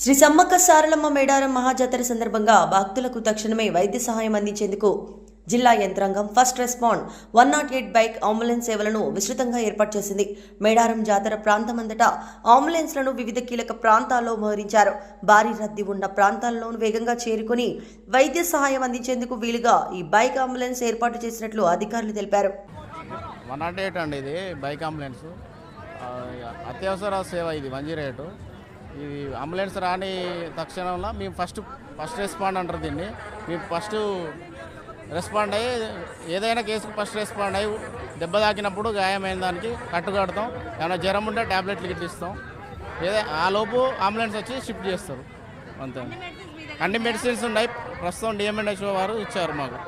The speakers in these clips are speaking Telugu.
శ్రీ సమ్మక్క సారలమ్మ మేడారం మహాజాతర సందర్భంగా భక్తులకు తక్షణమే వైద్య సహాయం అందించేందుకు జిల్లా యంత్రాంగం ఫస్ట్ రెస్పాండ్ 108 బైక్ అంబులెన్స్ సేవలను విస్తృతంగా ఏర్పాటు చేసింది. మేడారం జాతర ప్రాంతమంతటా అంబులెన్స్లను వివిధ కీలక ప్రాంతాల్లో మోహరించారు. భారీ రద్దీ ఉన్న ప్రాంతాల్లో వేగంగా చేరుకుని వైద్య సహాయం అందించేందుకు వీలుగా ఈ బైక్ అంబులెన్స్ ఏర్పాటు చేసినట్లు అధికారులు తెలిపారు. 108 అండి, ఇది బైక్ అంబులెన్స్ అత్యవసర సేవ. ఇది 108 ఈ అంబులెన్స్ రాని తక్షణంలో మేము ఫస్ట్ రెస్పాండ్ అంటారు దీన్ని. మేము ఫస్ట్ రెస్పాండ్ అయ్యి ఏదైనా కేసుకు ఫస్ట్ రెస్పాండ్ అయ్యి దెబ్బ తాకినప్పుడు గాయమైన దానికి కట్టుకడతాం. ఏమైనా జ్వరం ఉంటే ట్యాబ్లెట్లు గిట్ల ఇస్తాం. ఆ లోపు అంబులెన్స్ వచ్చి షిఫ్ట్ చేస్తారు. అంతే. అన్ని మెడిసిన్స్ ఉన్నాయి. ప్రస్తుతం డిఎంఎన్హెచ్ఓ వారు ఇచ్చారు మాకు.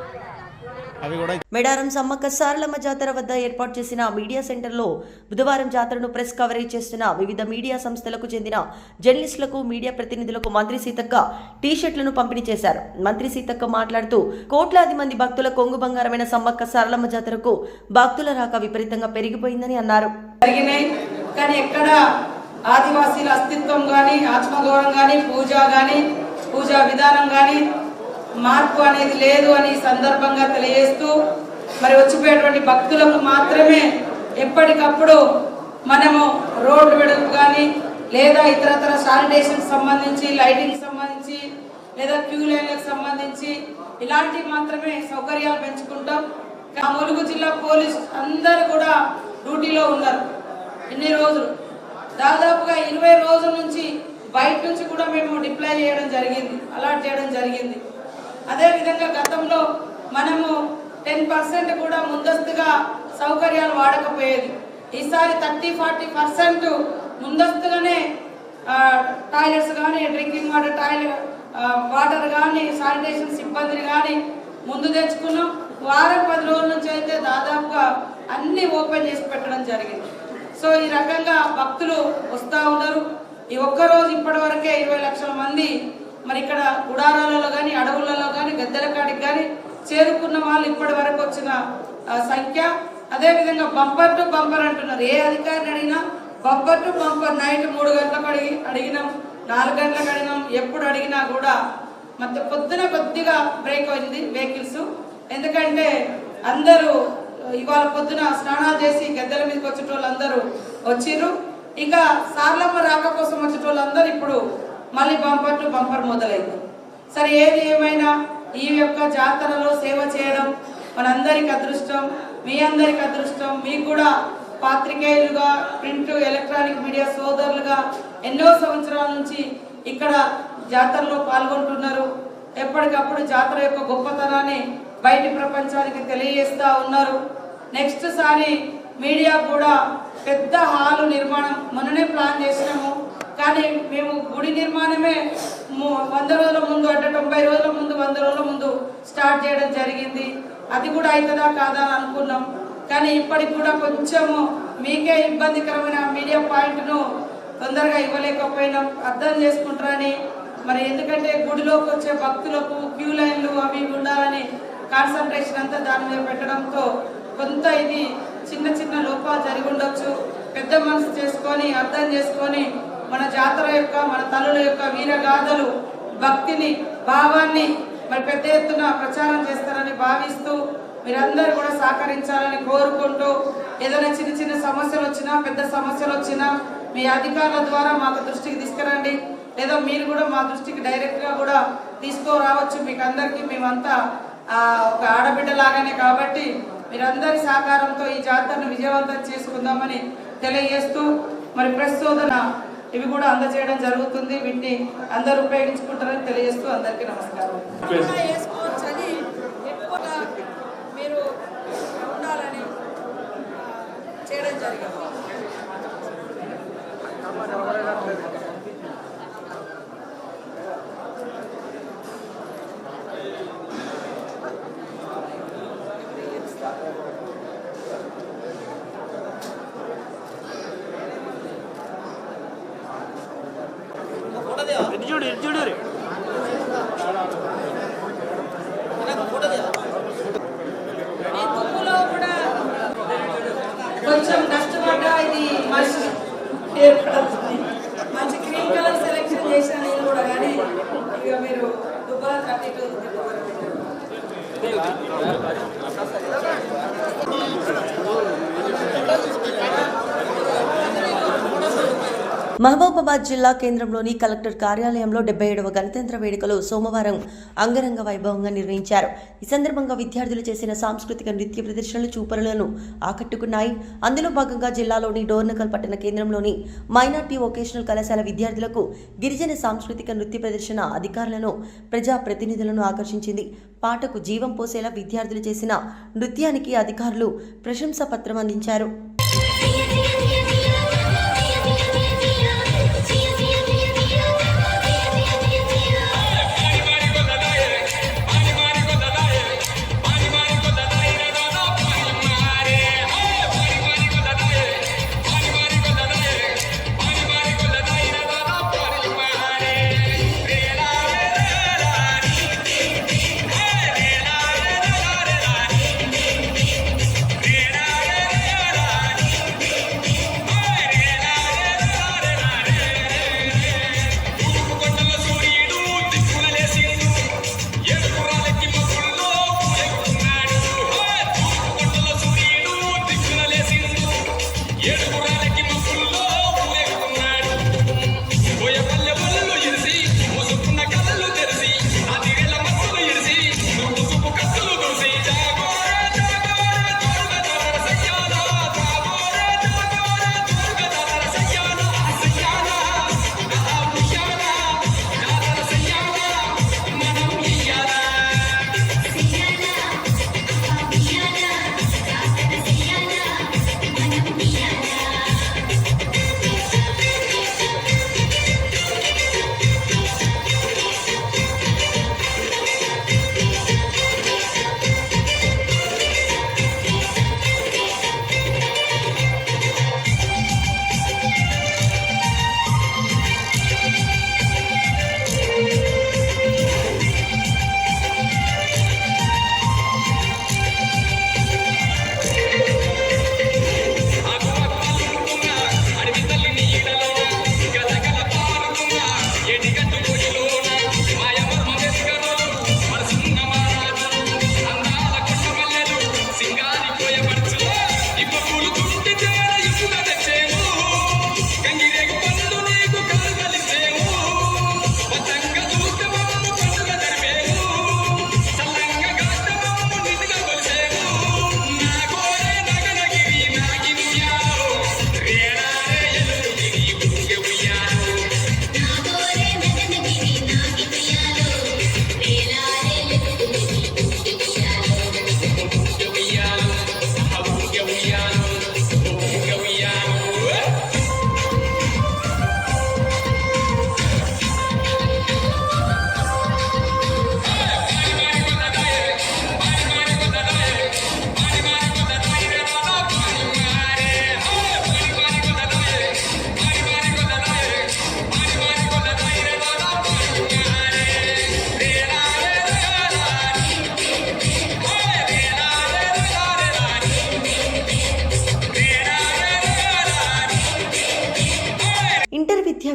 అవి కూడా మేడారం సమ్మక్క సారలమ్మ జాతర వద్ద ఏర్పాటు చేసిన మీడియా సెంటర్లో బుధవారం జాతరను ప్రెస్ కవరేజ్ చేస్తున్న వివిధ మీడియా సంస్థలకు చెందిన జర్నలిస్టులకు, మీడియా ప్రతినిధులకు మంత్రి సీతక్క టీ-షర్ట్లను పంపిణీ చేశారు. మంత్రి సీతక్క మాట్లాడుతూ కోట్లాది మంది భక్తుల కొంగు బంగారమైన సమ్మక్క సారలమ్మ జాతరకు భక్తుల రాక విపరీతంగా పెరిగిపోయిందని అన్నారు. కానీ ఎక్కడ ఆదివాసీల అస్తిత్వం కానీ, ఆత్మగౌరవం కానీ, పూజా విధానం కానీ మార్పు అనేది లేదు అని సందర్భంగా తెలియజేస్తూ, మరి వచ్చిపోయేటువంటి భక్తులకు మాత్రమే ఎప్పటికప్పుడు మనము రోడ్డు వెడల్పు కానీ, లేదా ఇతరతర శానిటేషన్ సంబంధించి, లైటింగ్ సంబంధించి, లేదా క్యూ లైన్లకు సంబంధించి ఇలాంటివి మాత్రమే సౌకర్యాలు పెంచుకుంటాం. ఆ ములుగు జిల్లా పోలీసు అందరూ కూడా డ్యూటీలో ఉన్నారు. ఇన్ని రోజులు దాదాపుగా 20 రోజుల నుంచి బయట నుంచి కూడా మేము డిప్లాయ్ చేయడం జరిగింది, అలాట్ చేయడం జరిగింది. అదేవిధంగా గతంలో మనము 10% కూడా ముందస్తుగా సౌకర్యాలు వాడకపోయేది. ఈసారి 30-40% ముందస్తుగానే టాయిలెట్స్ కానీ, డ్రింకింగ్ వాటర్ కానీ, శానిటేషన్ సిబ్బందిని కానీ ముందు తెచ్చుకున్నాం. వారం 10 రోజుల నుంచి అయితే దాదాపుగా అన్ని ఓపెన్ చేసి పెట్టడం జరిగింది. సో ఈ రకంగా భక్తులు వస్తూ ఉన్నారు. ఈ ఒక్కరోజు ఇప్పటి వరకే 20 లక్షల మంది మరి ఇక్కడ గుడారాలలో కానీ, అడవులలో కానీ, గద్దెల కాడికి కానీ చేరుకున్న వాళ్ళు ఇప్పటి వరకు వచ్చిన సంఖ్య. అదేవిధంగా బంపర్ టు బంపర్ అంటున్నారు. ఏ అధికారిని అడిగినా బంపర్ టు బంపర్. నైట్ 3 గంటలకు అడిగినాం, 4 గంటలకు అడిగినాం. ఎప్పుడు అడిగినా కూడా ಮತ್ತೆ పొద్దున కొద్దిగా బ్రేక్ అయింది వెహికల్స్. ఎందుకంటే అందరూ ఇవాళ పొద్దున స్నానాలు చేసి గద్దెల మీదకి వచ్చేటోళ్ళు అందరూ వచ్చిర్రు. ఇక సార్లమ్మ రాక కోసం వచ్చేటోళ్ళందరూ ఇప్పుడు మళ్ళీ బంపర్ టు బంపర్ మొదలైంది. సరే, ఏది ఏమైనా ఈ యొక్క జాతరలో సేవ చేయడం మనందరికి అదృష్టం, మీ అందరికి అదృష్టం. మీకు కూడా పాత్రికేయులుగా, ప్రింట్, ఎలక్ట్రానిక్ మీడియా సోదరులుగా ఎన్నో సంవత్సరాల నుంచి ఇక్కడ జాతరలో పాల్గొంటున్నారు. ఎప్పటికప్పుడు జాతర యొక్క గొప్పతనాన్ని బయటి ప్రపంచానికి తెలియజేస్తూ ఉన్నారు. నెక్స్ట్ సారి మీడియా కూడా పెద్ద హాలు నిర్మాణం మొన్ననే ప్లాన్ చేసినాము. కానీ మేము గుడి నిర్మాణమే 100 రోజుల ముందు, అంటే 90 రోజుల ముందు, 100 రోజుల ముందు స్టార్ట్ చేయడం జరిగింది. అది కూడా అవుతుందా కాదా అని అనుకున్నాం. కానీ ఇప్పటికి కూడా కొంచెము మీకే ఇబ్బందికరమైన మీడియా పాయింట్ను తొందరగా ఇవ్వలేకపోయినాం. అర్థం చేసుకుంటారని, మరి ఎందుకంటే గుడిలోకి వచ్చే భక్తులకు క్యూ లైన్లు అవి ఉండాలని కాన్సన్ట్రేషన్ అంతా దాని మీద పెట్టడంతో కొంత ఇది చిన్న లోపాలు జరిగి ఉండొచ్చు. పెద్ద మనసు చేసుకొని, అర్థం చేసుకొని మన జాతర యొక్క, మన తల్లుల యొక్క వీరగాథలు, భక్తిని, భావాన్ని మరి పెద్ద ఎత్తున ప్రచారం చేస్తారని భావిస్తూ మీరందరూ కూడా సహకరించాలని కోరుకుంటూ, ఏదైనా చిన్న సమస్యలు వచ్చినా, పెద్ద సమస్యలు వచ్చినా మీ అధికారుల ద్వారా మాకు దృష్టికి తీసుకురండి. లేదా మీరు కూడా మా దృష్టికి డైరెక్ట్గా కూడా తీసుకురావచ్చు. మీకు అందరికీ మేమంతా ఒక ఆడబిడ్డలాగానే కాబట్టి మీరందరి సహకారంతో ఈ జాతరను విజయవంతం చేసుకుందామని తెలియజేస్తూ, మరి ప్రస్తుతం ఇవి కూడా అందజేయడం జరుగుతుంది. వీటిని అందరూ ఉపయోగించుకుంటారని తెలియజేస్తూ అందరికీ నమస్కారం. మీరు ఉండాలని చేయడం జరిగింది. కొంచెం కష్టపడ్డా ఇది మనిషి ఏర్పడుతుంది. మంచి క్రీమ్ కలర్ సెలెక్షన్ చేసిన నేను కూడా, కానీ ఇక మీరు దుబ్బా 32 మహబూబాబాద్ జిల్లా కేంద్రంలోని కలెక్టర్ కార్యాలయంలో 77వ గణతంత్ర వేడుకలు సోమవారం అంగరంగ వైభవంగా నిర్వహించారు. ఈ సందర్భంగా విద్యార్థులు చేసిన సాంస్కృతిక నృత్య ప్రదర్శనలు చూపరులను ఆకట్టుకున్నాయి. అందులో భాగంగా జిల్లాలోని డోర్నకల్ పట్టణ కేంద్రంలోని మైనార్టీ వొకేషనల్ కళాశాల విద్యార్థులకు గిరిజన సాంస్కృతిక నృత్య ప్రదర్శన అధికారులను, ప్రజా ప్రతినిధులను ఆకర్షించింది. పాటకు జీవం పోసేలా విద్యార్థులు చేసిన నృత్యానికి అధికారులు ప్రశంసా పత్రం అందించారు.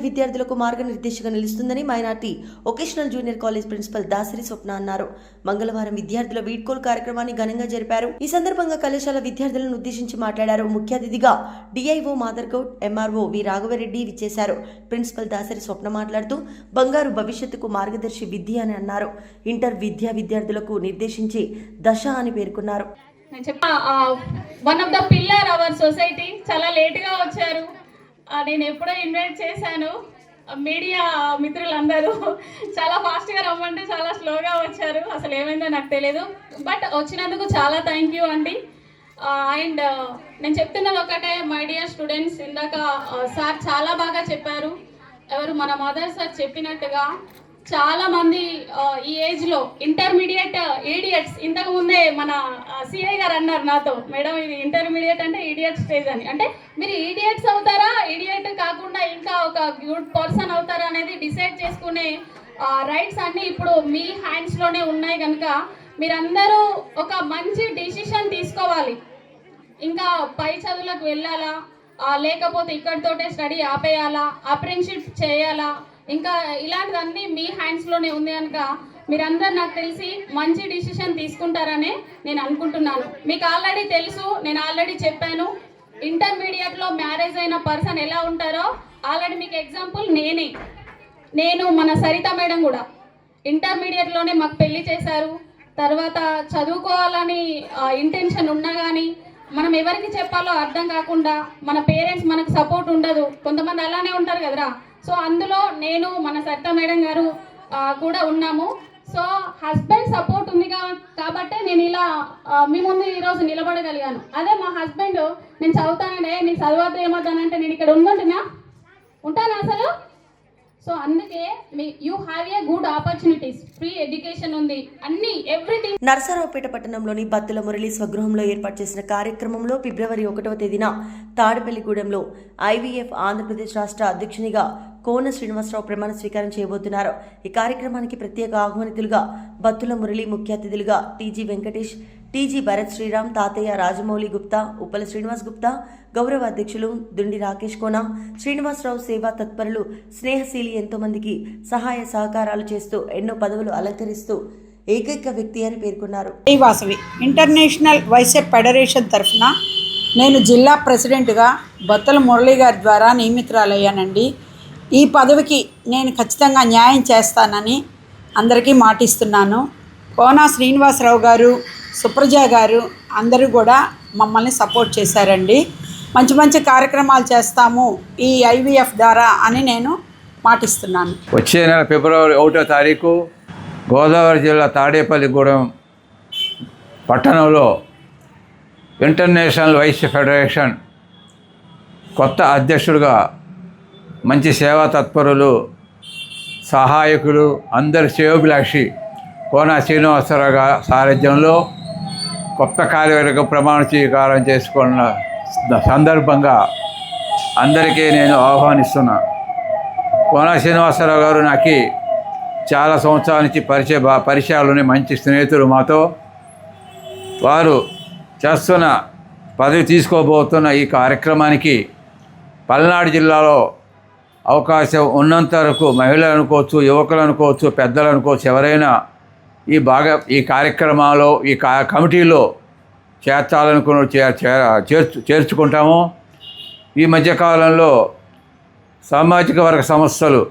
విద్యార్థులకు మార్గనిర్దేశంగా నిలుస్తుందని minority vocational junior college principal Dasari Swapna అన్నారు. మంగళవారం విద్యార్థుల వీడ్కోల్ కార్యక్రమాన్ని ఘనంగా జరిపారు. ఈ సందర్భంగా కళాశాల విద్యార్థులను ఉద్దేశించి మాట్లాడారు. ముఖ్య అతిథిగా డిఐఓ మాదర్గౌడ్, ఎంఆర్ఓ వి రాఘవరెడ్డి విచ్చేశారు. ప్రిన్సిపల్ దాసరి స్వప్న మాట్లాడుతూ బంగారు భవిష్యత్తుకు మార్గదర్శి విద్య అని అన్నారు. ఇంటర్ విద్యార్థులకు నిర్దేశించి దశ అని పేర్కొన్నారు. One of the pillar our society. చాలా లేట్గా వచ్చారు. నేను ఎప్పుడో ఇన్వైట్ చేశాను. మీడియా మిత్రులందరూ చాలా ఫాస్ట్గా రమ్మంటే చాలా స్లోగా వచ్చారు. అసలు ఏమైందో నాకు తెలియదు. బట్ వచ్చినందుకు చాలా థ్యాంక్ యూ అండి. అండ్ నేను చెప్తున్నది ఒకటే, మై డియర్ స్టూడెంట్స్, ఇందాక సార్ చాలా బాగా చెప్పారు. ఎవరు మన మదర్ సార్ చెప్పినట్టుగా చాలామంది ఈ ఏజ్లో ఇంటర్మీడియట్ ఈడియట్స్, ఇంతకు ముందే మన సిఐ గారు అన్నారు నాతో, మేడం ఇది ఇంటర్మీడియట్ అంటే ఈడియట్ స్టేజ్ అని. అంటే మీరు ఈడియట్స్ అవుతారా, ఈడియట్ కాకుండా ఇంకా ఒక గుడ్ పర్సన్ అవుతారా అనేది డిసైడ్ చేసుకునే రైట్స్ అన్నీ ఇప్పుడు మీ హ్యాండ్స్లోనే ఉన్నాయి. కనుక మీరందరూ ఒక మంచి డిసిషన్ తీసుకోవాలి. ఇంకా పై చదువులకు వెళ్ళాలా లేకపోతే ఇక్కడితోటే స్టడీ ఆపేయాలా, అప్రెంటిస్‌షిప్ చేయాలా, ఇంకా ఇలాంటివన్నీ మీ హ్యాండ్స్లోనే ఉంది కనుక మీరందరూ నాకు తెలిసి మంచి డిసిషన్ తీసుకుంటారని నేను అనుకుంటున్నాను. మీకు ఆల్రెడీ తెలుసు, నేను ఆల్రెడీ చెప్పాను, ఇంటర్మీడియట్లో మ్యారేజ్ అయిన పర్సన్ ఎలా ఉంటారో ఆల్రెడీ మీకు ఎగ్జాంపుల్ నేను మన సరిత మేడం కూడా ఇంటర్మీడియట్లోనే మాకు పెళ్లి చేశారు. తర్వాత చదువుకోవాలని ఇంటెన్షన్ ఉన్నా కానీ మనం ఎవరికి చెప్పాలో అర్థం కాకుండా మన పేరెంట్స్ మనకు సపోర్ట్ ఉండదు, కొంతమంది అలానే ఉంటారు కదరా. సో అందులో నేను మన సరిత మేడం గారు కూడా ఉన్నాము. సో హస్బెండ్ సపోర్ట్ ఉంది కాబట్టే నేను ఇలా మీ ముందు ఈరోజు నిలబడగలిగాను. అదే మా హస్బెండ్ నేను చదువుతానంటే నీకు చదవద్దు ఏమవుతానంటే నేను ఇక్కడ ఉంటానా అసలు? సో అందుకే you have a good opportunities, free education ఉంది, అన్ని ఎవ్రీథింగ్. నర్సరావుపేట పట్టణంలోని బత్తుల మురళి స్వగృహంలో ఏర్పాటు చేసిన కార్యక్రమంలో ఫిబ్రవరి 1వ తేదీన తాడపల్లిగూడెంలో IVF ఆంధ్రప్రదేశ్ రాష్ట్ర అధ్యక్షునిగా కోన శ్రీనివాసరావు ప్రమాణ స్వీకారం చేయబోతున్నారు. ఈ కార్యక్రమానికి ప్రత్యేక ఆహ్వానితులుగా బత్తుల మురళి, ముఖ్య అతిథులుగా TG వెంకటేష్, TG భరత్ శ్రీరామ్, తాతయ్య రాజమౌళి గుప్తా, ఉప్పల శ్రీనివాస్ గుప్తా, గౌరవ అధ్యక్షులు దుండి రాకేష్ కోన, శ్రీనివాసరావు సేవా తత్పరులు, స్నేహశీలి ఎంతో మందికి సహాయ సహకారాలు చేస్తూ ఎన్నో పదవులు అలంకరిస్తూ ఏకైక వ్యక్తి అని పేర్కొన్నారు. వాసవి ఇంటర్నేషనల్ వైసెప్ ఫెడరేషన్ తరఫున నేను జిల్లా ప్రెసిడెంట్గా బత్తుల మురళి గారి ద్వారా నియమితురాలయ్యానండి. ఈ పదవికి నేను ఖచ్చితంగా న్యాయం చేస్తానని అందరికీ మాటిస్తున్నాను. కోన శ్రీనివాసరావు గారు, సుప్రజ గారు అందరూ కూడా మమ్మల్ని సపోర్ట్ చేశారండి. మంచి మంచి కార్యక్రమాలు చేస్తాము ఈ IVF ద్వారా అని నేను మాటిస్తున్నాను. వచ్చే నెల ఫిబ్రవరి 1వ తారీఖు గోదావరి జిల్లా తాడేపల్లిగూడెం పట్టణంలో ఇంటర్నేషనల్ వైశ్య ఫెడరేషన్ కొత్త అధ్యక్షుడిగా మంచి సేవా తత్పరులు, సహాయకులు, అందరి శ్రేయోభిలాషి కోన శ్రీనివాసరావు గారి సారథ్యంలో కొత్త కార్యవర్గ ప్రమాణ స్వీకారం చేసుకున్న సందర్భంగా అందరికీ నేను ఆహ్వానిస్తున్నా. కోన శ్రీనివాసరావు గారు నాకు చాలా సంవత్సరాల నుంచి పరిచయాలుని మంచి స్నేహితులు మాతో. వారు చేస్తున్న పదవి తీసుకోబోతున్న ఈ కార్యక్రమానికి పల్నాడు జిల్లాలో అవకాశం ఉన్నంత వరకు మహిళలు అనుకోవచ్చు, యువకులు అనుకోవచ్చు, పెద్దలు అనుకోవచ్చు, ఎవరైనా ఈ కార్యక్రమాల్లో ఈ కమిటీలో చేర్చాలనుకున్న చేర్చుకుంటాము. ఈ మధ్యకాలంలో సామాజిక వర్గ సమస్యలు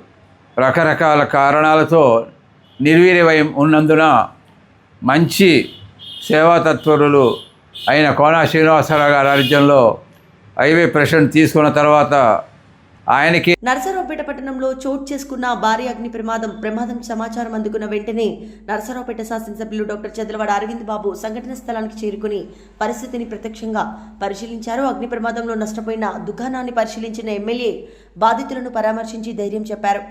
రకరకాల కారణాలతో నిర్వీర్యం ఉన్నందున మంచి సేవా తత్పరులు అయిన కోన శ్రీనివాసరావు గారి రాజ్యంలో IVF ప్రెసిడెంట్ తీసుకున్న తర్వాత ఆయనకి నర్సరావుపేట పట్టణంలో చోటు చేసుకున్న భారీ అగ్ని ప్రమాదం సమాచారం అందుకున్న వెంటనే నర్సరావుపేట శాసనసభ్యులు డాక్టర్ చంద్రవాడ అరవింద్ బాబు సంఘటన స్థలానికి చేరుకుని పరిస్థితిని ప్రత్యక్షంగా పరిశీలించారు. అగ్ని ప్రమాదంలో నష్టపోయిన దుకాణాన్ని పరిశీలించిన ఎమ్మెల్యే బాధితులను పరామర్శించి ధైర్యం చెప్పారు.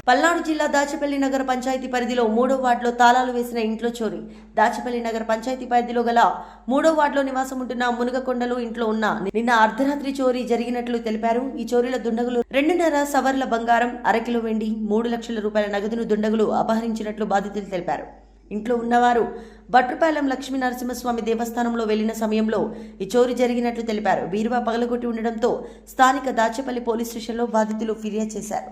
పల్నాడు జిల్లా దాచేపల్లి నగర పంచాయతీ పరిధిలో 3వ వార్డులో తాళాలు వేసిన ఇంట్లో చోరీ. దాచేపల్లి నగర పంచాయతీ పరిధిలో గల 3వ వార్డులో నివాసం ఉంటున్న మునుగకొండలు ఇంట్లో ఉన్న నిన్న అర్ధరాత్రి చోరీ జరిగినట్లు తెలిపారు. ఈ చోరీల దుండగులు 2.5 సవర్ల బంగారం, 1/2 కిలో వెండి, 3 లక్షల రూపాయల నగదును దుండగులు అపహరించినట్లు బాధితులు తెలిపారు. ఇంట్లో ఉన్నవారు భట్రుపాలెం లక్ష్మీ నరసింహస్వామి దేవస్థానంలో వెళ్లిన సమయంలో ఈ చోరీ జరిగినట్లు తెలిపారు. బీరువా పగలగొట్టి ఉండడంతో స్థానిక దాచేపల్లి పోలీస్ స్టేషన్లో బాధితులు ఫిర్యాదు చేశారు.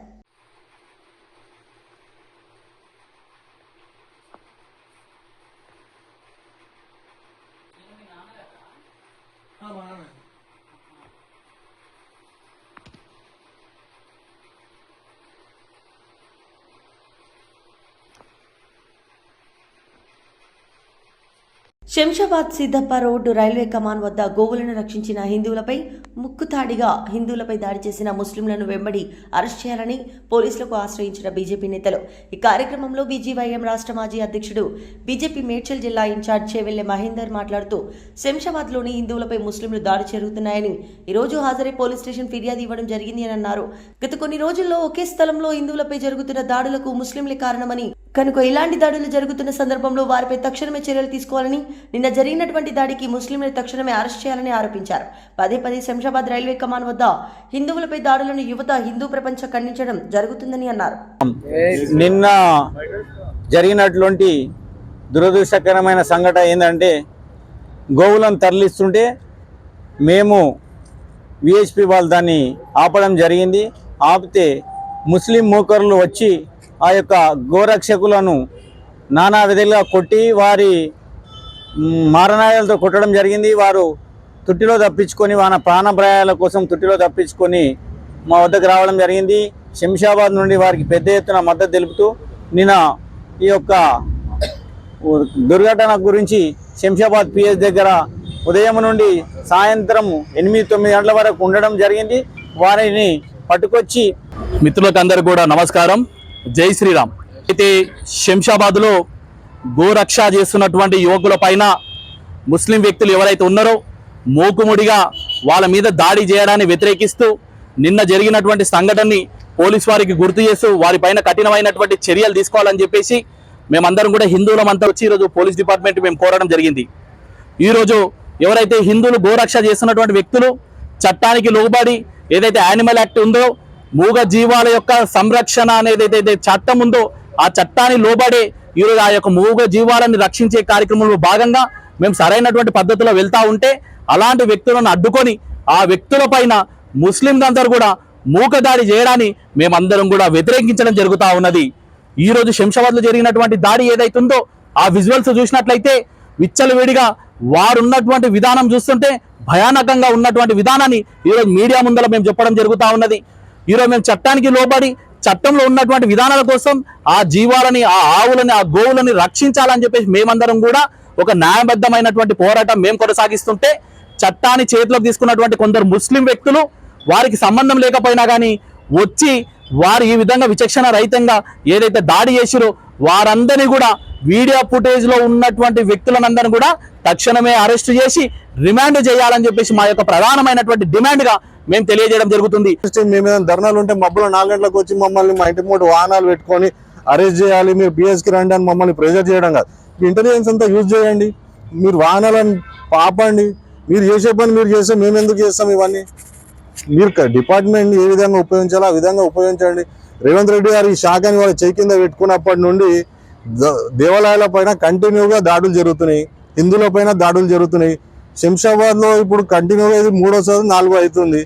శంషాబాద్ సిద్దప్ప రోడ్డు రైల్వే కమాన్ వద్ద గోవులను రక్షించిన హిందువులపై ముక్కుతాడిగా హిందువులపై దాడి చేసిన ముస్లింలను వెంబడి అరెస్ట్ చేయాలని పోలీసులకు ఆశ్రయించిన బీజేపీ నేతలు. ఈ కార్యక్రమంలో BGYM రాష్ట్ర మాజీ అధ్యక్షుడు, బీజేపీ మేడ్చల్ జిల్లా ఇన్ఛార్జ్ చేవెళ్లె మహేందర్ మాట్లాడుతూ శంషాబాద్లోని హిందువులపై ముస్లింలు దాడి జరుగుతున్నాయని ఈరోజు హాజరై పోలీస్ స్టేషన్ ఫిర్యాదు ఇవ్వడం జరిగింది అని అన్నారు. గత కొన్ని రోజుల్లో ఒకే స్థలంలో హిందువులపై జరుగుతున్న దాడులకు ముస్లింలే కారణమని, కనుక ఇలాంటి దాడులు జరుగుతున్న సందర్భంలో వారిపై తక్షణమే చర్యలు తీసుకోవాలని, నిన్న జరిగినటువంటి దాడికి ముస్లింలను తక్షణమే అరెస్ట్ చేయాలని ఆరోపించారు. పదే పదే శంషాబాద్ రైల్వే కమాన్ వద్ద హిందువులపై దాడులను యువత హిందూ ప్రపంచం ఖండించడం జరుగుతుందని అన్నారు. నిన్న జరిగినటువంటి దురదృష్టకరమైన సంఘటన ఏంటంటే, గోవులను తరలిస్తుంటే మేము విహెచ్పి వాళ్ళు దాన్ని ఆపడం జరిగింది. ఆపితే ముస్లిం మూకరులు వచ్చి ఆ యొక్క గోరక్షకులను నానా విధంగా కొట్టి వారి మారణాయాలతో కొట్టడం జరిగింది. వారు తుట్టిలో తప్పించుకొని వాన ప్రాణభయాల కోసం తుట్టిలో తప్పించుకొని మా వద్దకు రావడం జరిగింది. శంషాబాద్ నుండి వారికి పెద్ద ఎత్తున మద్దతు తెలుపుతూ నిన్న ఈ యొక్క దుర్ఘటన గురించి శంషాబాద్ పిఎస్ దగ్గర ఉదయం నుండి సాయంత్రం 8-9 గంటల వరకు ఉండడం జరిగింది. వారిని పట్టుకొచ్చి మిత్రులకు అందరూ కూడా నమస్కారం, జై శ్రీరామ్. అయితే శంషాబాద్లో గోరక్ష చేస్తున్నటువంటి యువకుల పైన ముస్లిం వ్యక్తులు ఎవరైతే ఉన్నారో మూకుముడిగా వాళ్ళ మీద దాడి చేయడాన్ని వ్యతిరేకిస్తూ నిన్న జరిగినటువంటి సంఘటనని పోలీసు వారికి గుర్తు చేస్తూ వారిపైన కఠినమైనటువంటి చర్యలు తీసుకోవాలని చెప్పేసి మేమందరం కూడా హిందువులమంతా వచ్చి ఈరోజు పోలీస్ డిపార్ట్మెంట్ మేము కోరడం జరిగింది. ఈరోజు ఎవరైతే హిందువులు గోరక్ష చేస్తున్నటువంటి వ్యక్తులు చట్టానికి లోబడి ఏదైతే యానిమల్ యాక్ట్ ఉందో, మూగ జీవాల యొక్క సంరక్షణ అనేది ఏదైతే చట్టం ఉందో ఆ చట్టాన్ని లోబడే ఈరోజు ఆ యొక్క మూగ జీవాలను రక్షించే కార్యక్రమంలో భాగంగా మేము సరైనటువంటి పద్ధతిలో వెళ్తా ఉంటే అలాంటి వ్యక్తులను అడ్డుకొని ఆ వ్యక్తుల పైన ముస్లింలందరూ కూడా మూకదాడి చేయడాన్ని మేమందరం కూడా వ్యతిరేకించడం జరుగుతూ ఉన్నది. ఈరోజు శంషాబాద్లో జరిగినటువంటి దాడి ఏదైతుందో ఆ విజువల్స్ చూసినట్లయితే విచ్చలవిడిగా వారు ఉన్నటువంటి విధానం చూస్తుంటే భయానకంగా ఉన్నటువంటి విధానాన్ని ఈరోజు మీడియా ముందర మేము చెప్పడం జరుగుతూ ఉన్నది. ఈరోజు మేము చట్టానికి లోబడి చట్టంలో ఉన్నటువంటి విధానాల కోసం ఆ జీవాలని, ఆ ఆవులని, ఆ గోవులని రక్షించాలని చెప్పేసి మేమందరం కూడా ఒక న్యాయబద్ధమైనటువంటి పోరాటం మేము కొనసాగిస్తుంటే చట్టాన్ని చేతిలోకి తీసుకున్నటువంటి కొందరు ముస్లిం వ్యక్తులు వారికి సంబంధం లేకపోయినా కానీ వచ్చి వారు ఈ విధంగా విచక్షణ రహితంగా ఏదైతే దాడి చేసిరో వారందరినీ కూడా వీడియో ఫుటేజ్లో ఉన్నటువంటి వ్యక్తులందరినీ కూడా తక్షణమే అరెస్ట్ చేసి రిమాండ్ చేయాలని చెప్పేసి మా యొక్క ప్రధానమైనటువంటి డిమాండ్గా మేము తెలియజేయడం జరుగుతుంది. మేము ఏదైనా ధర్నాలు ఉంటే మబ్బులో 4 గంటలకు వచ్చి మమ్మల్ని మా ఇంటి ముందు వాహనాలు పెట్టుకొని అరెస్ట్ చేయాలి, మీరు పిఎస్కి రండి అని మమ్మల్ని ప్రెజర్ చేయడం కాదు. ఇంటెలిజెన్స్ అంతా యూజ్ చేయండి, మీరు వాహనాలను ఆపండి, మీరు చేసే పని మీరు చేస్తే మేము ఎందుకు చేస్తాం ఇవన్నీ? మీరు డిపార్ట్మెంట్ ఏ విధంగా ఉపయోగించాలో ఆ విధంగా ఉపయోగించండి. రేవంత్ రెడ్డి గారు ఈ శాఖని వాళ్ళ చేయి కింద పెట్టుకున్నప్పటి నుండి దేవాలయాల పైన కంటిన్యూగా దాడులు జరుగుతున్నాయి, హిందువుల పైన దాడులు జరుగుతున్నాయి. శంషాబాద్లో ఇప్పుడు కంటిన్యూగా ఇది 3వ 4వ అవుతుంది.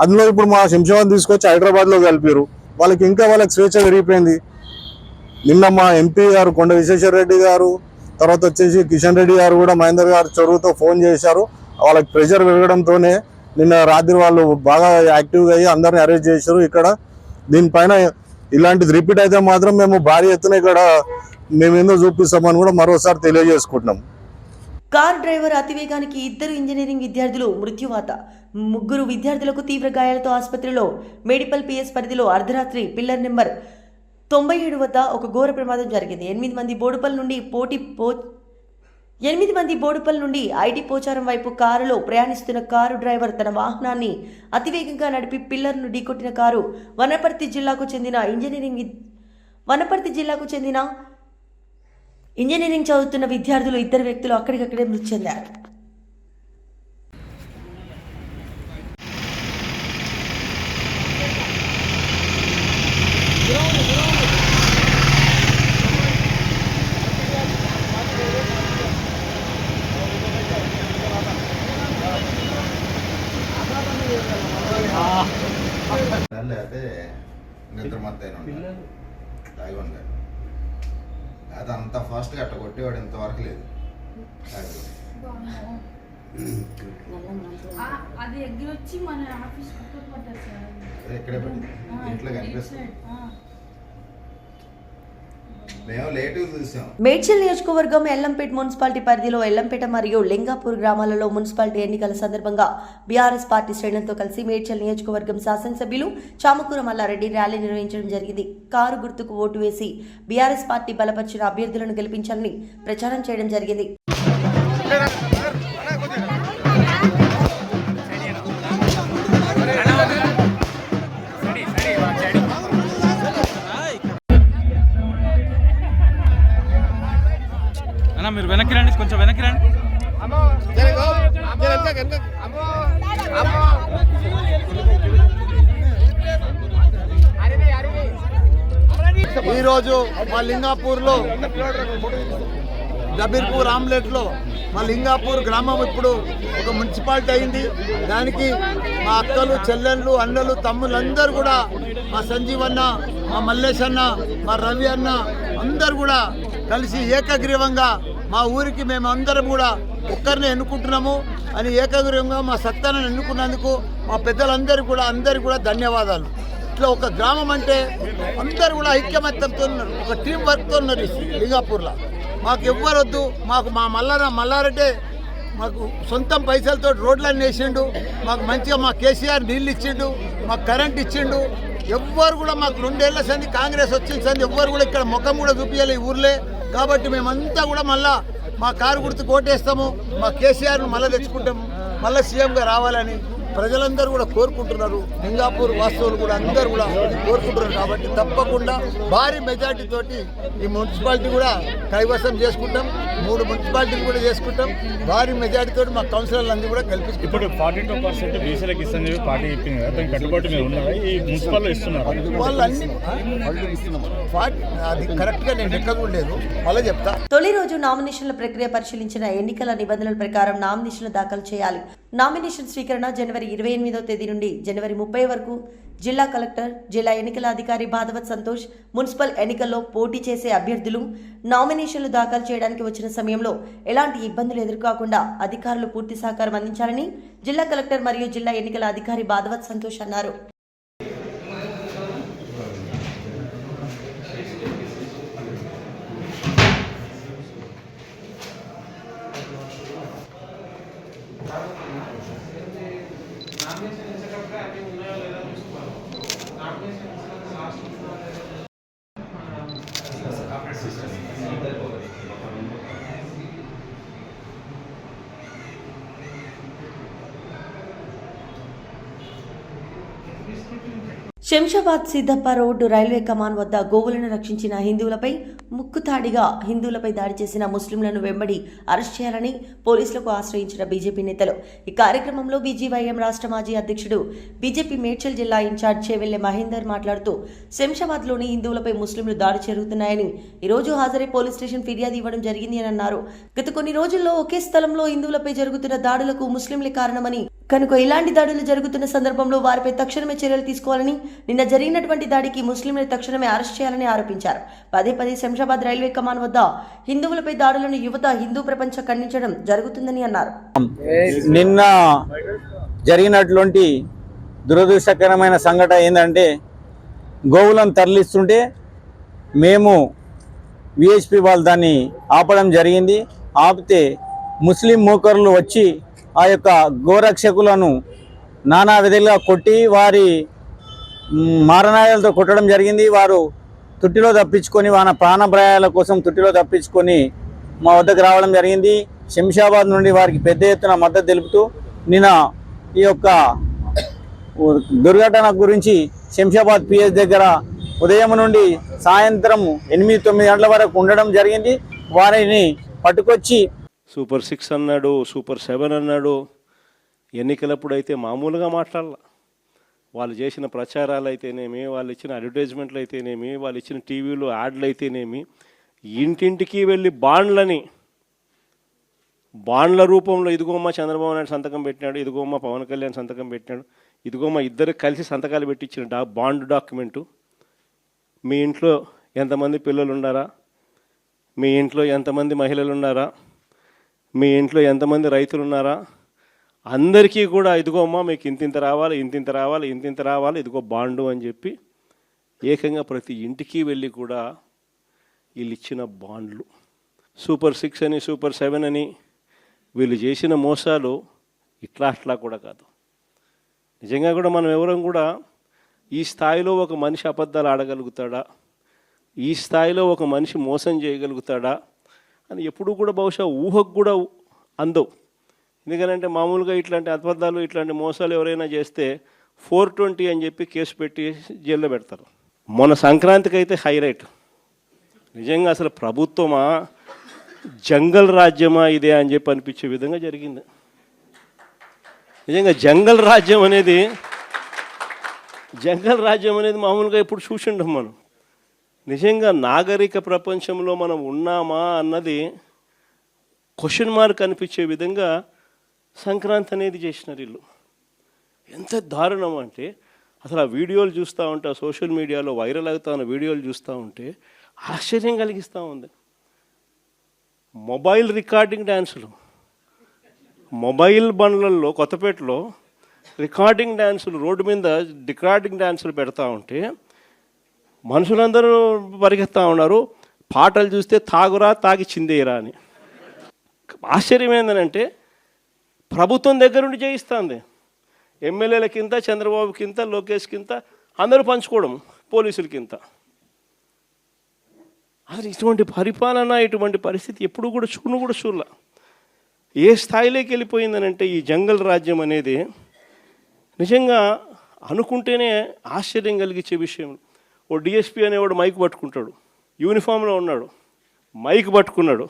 అందులో ఇప్పుడు మా శంషాబాద్ తీసుకొచ్చి హైదరాబాద్లో కలిపారు. వాళ్ళకి స్వేచ్ఛ పెరిగిపోయింది. నిన్న మా ఎంపీ గారు కొండ విశ్వేశ్వర రెడ్డి గారు, తర్వాత వచ్చేసి కిషన్ రెడ్డి గారు కూడా మహేందర్ గారు చొరవతో ఫోన్ చేశారు. వాళ్ళకి ప్రెషర్ పెరగడంతోనే నిన్న రాత్రి వాళ్ళు బాగా యాక్టివ్గా అయ్యి అందరిని అరెస్ట్ చేశారు. ఇక్కడ దీనిపైన ఇలాంటిది రిపీట్ అయితే మాత్రం మేము భారీ ఎత్తున ఇక్కడ మేమేందో చూపిస్తామని కూడా మరోసారి తెలియజేసుకుంటున్నాం. కార్ డ్రైవర్ అతివేగానికి 2 ఇంజనీరింగ్ విద్యార్థులు మృత్యువాత. 3 విద్యార్థులకు తీవ్ర గాయాలతో ఆసుపత్రిలో మెడిపల్ పిఎస్ పరిధిలో అర్ధరాత్రి పిల్లర్ నెంబర్ 97 వద్ద ఒక ఘోర ప్రమాదం జరిగింది. 8 మంది బోడుపల్ నుండి ఐటీ పోచారం వైపు కారులో ప్రయాణిస్తున్న కారు డ్రైవర్ తన వాహనాన్ని అతివేగంగా నడిపి పిల్లర్ను ఢీకొట్టిన కారు వనపర్తి జిల్లాకు చెందిన ఇంజనీరింగ్ చదువుతున్న విద్యార్థులు 2 వ్యక్తులు అక్కడికక్కడే మృతి చెందారు. లేకపోతే నిద్ర మత్తైన తాగి ఉండాలి. అది అంత ఫాస్ట్గా అట్ట కొట్టేవాడు ఇంతవరకు లేదు. అది ఎగ్గి వచ్చి మన ఆఫీస్ పడ్డారు సార్. ఇక్కడే పడింది, ఇంట్లో కనిపిస్తుంది. మేము లేటుగా చూసాం. మేడ్చల్ నియోజకవర్గం ఎల్లంపేట మున్సిపాలిటీ పరిధిలో ఎల్లంపేట మరియు లింగాపూర్ గ్రామాలలో మున్సిపాలిటీ ఎన్నికల సందర్భంగా బీఆర్ఎస్ పార్టీ శ్రేణులతో కలిసి మేడ్చల్ నియోజకవర్గం శాసనసభ్యులు చామకూర మల్లారెడ్డి ర్యాలీ నిర్వహించడం జరిగింది. కారు గుర్తుకు ఓటు వేసి బీఆర్ఎస్ పార్టీ బలపరిచిన అభ్యర్థులను గెలిపించాలని ప్రచారం చేయడం జరిగింది. కొంచెం వెనక్కి రండి. ఈరోజు మా లింగాపూర్లో దబీర్పూర్ ఆమ్లెట్లో మా లింగాపూర్ గ్రామం ఇప్పుడు ఒక మున్సిపాలిటీ అయింది. దానికి మా అక్కలు, చెల్లెళ్ళు, అన్నలు, తమ్ముళ్ళందరూ కూడా, మా సంజీవ్ అన్న, మా మల్లేష్ అన్న, మా రవి అన్న అందరూ కూడా కలిసి ఏకగ్రీవంగా మా ఊరికి మేము అందరం కూడా ఒక్కరిని ఎన్నుకుంటున్నాము అని ఏకగ్రీవంగా మా సత్తాను ఎన్నుకున్నందుకు మా పెద్దలందరికీ కూడా ధన్యవాదాలు. ఇట్లా ఒక గ్రామం అంటే అందరూ కూడా ఐక్యమత్యంతో ఉన్నారు, ఒక టీం వర్క్తో ఉన్నారు లింగాపూర్లో. మాకు ఎవ్వరు వద్దు, మాకు మా మల్లారెడ్డి మాకు సొంతం పైసలతో రోడ్లన్నీ వేసిండు, మాకు మంచిగా మా కేసీఆర్ నీళ్ళు ఇచ్చిండు, మాకు కరెంట్ ఇచ్చిండు. ఎవ్వరు కూడా మాకు 2 ఏళ్ల సంది కాంగ్రెస్ వచ్చిన సంది ఎవ్వరు కూడా ఇక్కడ ముఖం కూడా చూపించాలి ఈ ఊర్లే. కాబట్టి మేమంతా కూడా మళ్ళా మా కారు గుర్తుకు ఓటేస్తాము, మా కేసీఆర్ను మళ్ళీ తెచ్చుకుంటాము, మళ్ళీ సీఎంగా రావాలని ప్రజలందరూ కూడా కోరుకుంటున్నారు. లింగాపూర్ వాస్తవులు కూడా అందరూ కూడా కోరుకుంటున్నారు. కాబట్టి తప్పకుండా భారీ మెజార్టీ తోటి ఈ మున్సిపాలిటీ కూడా కైవసం చేసుకుంటాం, 3 మున్సిపాలిటీలు కూడా చేసుకుంటాం. భారీ మెజార్టీ తోటి మా కౌన్సిలర్లు అందరూ కూడా కల్పిస్తాం. ఇప్పుడు 42% బీసీలకు ఇస్తుంది పార్టీ చెప్పింది కదా, దానికి కట్టుబాటు మీరు ఉన్నారా? ఈ మున్సిపల్లో ఇస్తున్నారు వాళ్ళు అన్ని అది కరెక్ట్గా నేను ఎక్కడ కూడా లేదు, మళ్ళీ చెప్తా. తొలి రోజు నామినేషన్ల ప్రక్రియ పరిశీలించిన ఎన్నికల నిబంధనల ప్రకారం నామినేషన్లు దాఖలు చేయాలి. నామినేషన్ స్వీకరణ జనవరి 28వ తేదీ నుండి జనవరి 30 వరకు జిల్లా కలెక్టర్, జిల్లా ఎన్నికల అధికారి భాదవత్ సంతోష్, మున్సిపల్ ఎన్నికల్లో పోటీ చేసే అభ్యర్థులు నామినేషన్లు దాఖలు చేయడానికి వచ్చిన సమయంలో ఎలాంటి ఇబ్బందులు ఎదుర్కోకుండా అధికారులు పూర్తి సహకారం అందించాలని జిల్లా కలెక్టర్ మరియు జిల్లా ఎన్నికల అధికారి భాదవత్ సంతోష్ అన్నారు. శంషాబాద్ సిద్దప్ప రోడ్డు రైల్వే కమాన్ వద్ద గోవులను రక్షించిన హిందువులపై ముక్కుతాడిగా హిందువులపై దాడి చేసిన ముస్లింలను వెంబడి అరెస్ట్ చేయాలని పోలీసులకు ఆశ్రయించిన బీజేపీ నేతలు. ఈ కార్యక్రమంలో బీజీవైఎం రాష్ట్ర మాజీ అధ్యక్షుడు, బీజేపీ మేడ్చల్ జిల్లా ఇన్ఛార్జ్ చేవెళ్లె మహేందర్ మాట్లాడుతూ శంషాబాద్లోని హిందువులపై ముస్లింలు దాడి జరుగుతున్నాయని ఈరోజు హాజరై పోలీస్ స్టేషన్ ఫిర్యాదు ఇవ్వడం జరిగింది అని అన్నారు. గత కొన్ని రోజుల్లో ఒకే స్థలంలో హిందువులపై జరుగుతున్న దాడులకు ముస్లింలే కారణమని, కనుక ఇలాంటి దాడులు జరుగుతున్న సందర్భంలో వారిపై తక్షణమే చర్యలు తీసుకోవాలని, నిన్న జరిగినటువంటి దాడికి ముస్లింలను తక్షణమే అరెస్ట్ చేయాలని ఆరోపించారు. పదే శంషాబాద్ రైల్వే కమాన్ వద్ద హిందువులపై దాడులను యువత, హిందూ ప్రపంచం ఖండించడం జరుగుతుందని అన్నారు. నిన్న జరిగినటువంటి దురదృష్టకరమైన సంఘటన ఏంటంటే, గోవులను తరలిస్తుంటే మేము విహెచ్పి వాళ్ళు దాన్ని ఆపడం జరిగింది. ఆపితే ముస్లిం మూకర్లు వచ్చి ఆ యొక్క గోరక్షకులను నానా విధంగా కొట్టి వారి మారణాయాలతో కొట్టడం జరిగింది. వారు తుట్టిలో తప్పించుకొని, వాన ప్రాణభయాల కోసం తుట్టిలో తప్పించుకొని మా వద్దకు రావడం జరిగింది. శంషాబాద్ నుండి వారికి పెద్ద ఎత్తున మద్దతు తెలుపుతూ నిన్న ఈ యొక్క దుర్ఘటన గురించి శంషాబాద్ పిఎస్ దగ్గర ఉదయం నుండి సాయంత్రం 8-9 గంటల వరకు ఉండడం జరిగింది. వారిని పట్టుకొచ్చి సూపర్ 6 అన్నాడు, సూపర్ 7 అన్నాడు. ఎన్నికలప్పుడు అయితే మామూలుగా మాట్లాడాల. వాళ్ళు చేసిన ప్రచారాలు అయితేనేమి, వాళ్ళు ఇచ్చిన అడ్వర్టైజ్మెంట్లు అయితేనేమి, వాళ్ళు ఇచ్చిన టీవీలో యాడ్లు అయితేనేమి, ఇంటింటికి వెళ్ళి బాండ్ల రూపంలో ఇదిగోమ్మ చంద్రబాబు నాయుడు సంతకం పెట్టినాడు, ఇదిగోమ్మ పవన్ కళ్యాణ్ సంతకం పెట్టినాడు, ఇదిగోమ్మ ఇద్దరు కలిసి సంతకాలు పెట్టించిన బాండ్ డాక్యుమెంటు. మీ ఇంట్లో ఎంతమంది పిల్లలు ఉన్నారా, మీ ఇంట్లో ఎంతమంది మహిళలు ఉన్నారా, మీ ఇంట్లో ఎంతమంది రైతులు ఉన్నారా, అందరికీ కూడా ఇదిగోమ్మా మీకు ఇంతింత రావాలి, ఇంతింత రావాలి, ఇంతింత రావాలి, ఇదిగో బాండు అని చెప్పి ఏకంగా ప్రతి ఇంటికి వెళ్ళి కూడా వీళ్ళు ఇచ్చిన బాండ్లు. సూపర్ 6 అని, సూపర్ 7 అని వీళ్ళు చేసిన మోసాలు ఇట్లా కూడా కాదు. నిజంగా కూడా మనం ఎవరం కూడా ఈ స్థాయిలో ఒక మనిషి అబద్ధాలు ఆడగలుగుతాడా, ఈ స్థాయిలో ఒక మనిషి మోసం చేయగలుగుతాడా అని ఎప్పుడూ కూడా బహుశా ఊహకు కూడా అందవు. ఎందుకంటే మామూలుగా ఇట్లాంటి అబద్ధాలు, ఇట్లాంటి మోసాలు ఎవరైనా చేస్తే 420 అని చెప్పి కేసు పెట్టి జైల్లో పెడతారు. మొన్న సంక్రాంతికి అయితే హైలైట్. నిజంగా అసలు ప్రభుత్వమా జంగల్ రాజ్యమా ఇదే అని చెప్పి అనిపించే విధంగా జరిగింది. నిజంగా జంగల్ రాజ్యం అనేది మామూలుగా ఎప్పుడు చూసిండం మనం. నిజంగా నాగరిక ప్రపంచంలో మనం ఉన్నామా అన్నది క్వశ్చన్ మార్క్ అనిపించే విధంగా సంక్రాంతి అనేది చేసినారు వీళ్ళు. ఎంత దారుణం అంటే అసలు ఆ వీడియోలు చూస్తూ ఉంటే, సోషల్ మీడియాలో వైరల్ అవుతా ఉన్న వీడియోలు చూస్తూ ఉంటే ఆశ్చర్యం కలిగిస్తూ ఉంది. మొబైల్ రికార్డింగ్ డ్యాన్సులు, మొబైల్ బండ్లలో కొత్తపేటలో రికార్డింగ్ డ్యాన్సులు, రోడ్డు మీద రికార్డింగ్ డ్యాన్సులు పెడతా ఉంటే మనుషులందరూ పరిగెత్తా ఉన్నారు. పాటలు చూస్తే తాగురా తాగి చిందేయరా అని. ఆశ్చర్యం ఏంటంటే ప్రభుత్వం దగ్గరుండి చేయిస్తుంది. ఎమ్మెల్యేలకింత, చంద్రబాబుకింత, లోకేష్కింత, అందరూ పంచుకోవడం, పోలీసులకింత. అసలు ఇటువంటి పరిపాలన, ఇటువంటి పరిస్థితి ఎప్పుడు కూడా చూడలే. ఏ స్థాయిలోకి వెళ్ళిపోయిందనంటే ఈ జంగల్ రాజ్యం అనేది నిజంగా అనుకుంటేనే ఆశ్చర్యం కలిగించే విషయం. ఓ డిఎస్పీ అనేవాడు మైక్ పట్టుకుంటాడు, యూనిఫామ్లో ఉన్నాడు, మైక్ పట్టుకున్నాడు,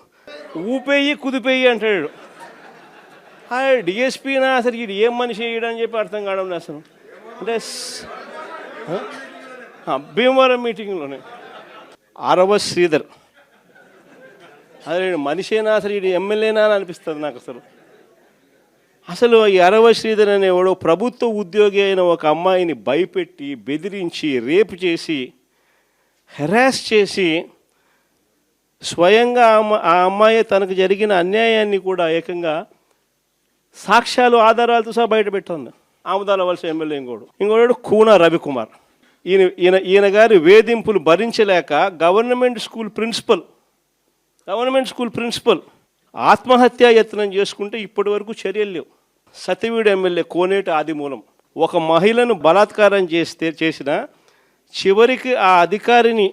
ఊపేయి కుదిపేయి అంటాడు. డిఎస్పీనా అసలు ఇది ఏం మనిషి వేయడని చెప్పి అర్థం కావడం అసలు. అంటే భీమవరం మీటింగ్లోనే ఆరవ శ్రీధర్, అదే మనిషేనా అసలు ఇది ఎమ్మెల్యేనా అని అనిపిస్తుంది నాకు. అసలు ఈ అరవ శ్రీధర్ అనేవాడు ప్రభుత్వ ఉద్యోగి అయిన ఒక అమ్మాయిని భయపెట్టి, బెదిరించి, రేపు చేసి, హెరాస్ చేసి, స్వయంగా ఆ అమ్మాయి తనకు జరిగిన అన్యాయాన్ని కూడా ఏకంగా సాక్ష్యాలు, ఆధారాలతో సహా బయట పెట్టింది. ఆముదాల వలస ఎమ్మెల్యే ఇంకోడు కూన రవికుమార్. ఈయన గారి వేధింపులు భరించలేక గవర్నమెంట్ స్కూల్ ప్రిన్సిపల్ ఆత్మహత్యా యత్నం చేసుకుంటే ఇప్పటి వరకు చర్యలు లేవు. సతివీడు ఎమ్మెల్యే కోనేటి ఆదిమూలం ఒక మహిళను బలాత్కారం చేసిన చివరికి ఆ అధికారిని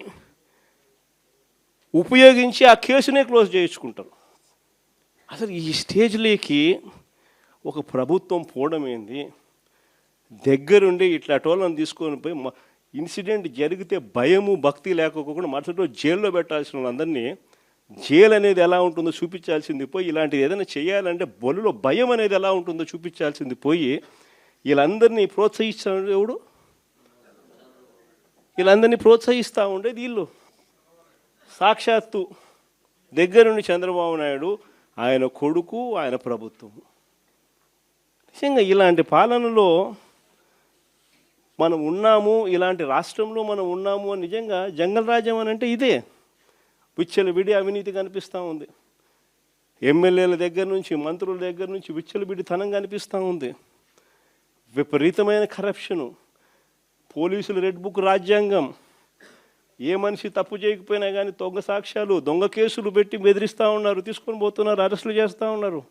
ఉపయోగించి ఆ కేసునే క్లోజ్ చేయించుకుంటారు. అసలు ఈ స్టేజ్లోకి ఒక ప్రభుత్వం పోవడం ఏంది? దగ్గరుండి ఇట్లా టోళ్ళని తీసుకొని పోయి ఇన్సిడెంట్ జరిగితే భయము, భక్తి లేకపోకుండా మరుసటి రోజు జైల్లో పెట్టాల్సిన వాళ్ళందరినీ జైలు అనేది ఎలా ఉంటుందో చూపించాల్సింది పోయి, ఇలాంటిది ఏదైనా చేయాలంటే బొల్లులో భయం అనేది ఎలా ఉంటుందో చూపించాల్సింది పోయి, వీళ్ళందరినీ ప్రోత్సహిస్తాడు ఎవడు? వీళ్ళందరినీ ప్రోత్సహిస్తూ ఉండేది వీళ్ళు. సాక్షాత్తు దగ్గరుండి చంద్రబాబు నాయుడు, ఆయన కొడుకు, ఆయన ప్రభుత్వం. నిజంగా ఇలాంటి పాలనలో మనం ఉన్నాము, ఇలాంటి రాష్ట్రంలో మనం ఉన్నాము అని నిజంగా జంగల్ రాజ్యం అని అంటే ఇదే. విచ్చలవిడి అవినీతి కనిపిస్తూ ఉంది. ఎమ్మెల్యేల దగ్గర నుంచి, మంత్రుల దగ్గర నుంచి విచ్చలవిడితనం కనిపిస్తూ ఉంది. విపరీతమైన కరప్షను, పోలీసులు రెడ్ బుక్ రాజ్యాంగం. ఏ మనిషి తప్పు చేయకపోయినా కానీ దొంగ సాక్ష్యాలు, దొంగ కేసులు పెట్టి బెదిరిస్తూ ఉన్నారు, తీసుకొని పోతున్నారు, అరెస్టులు చేస్తూ ఉన్నారు.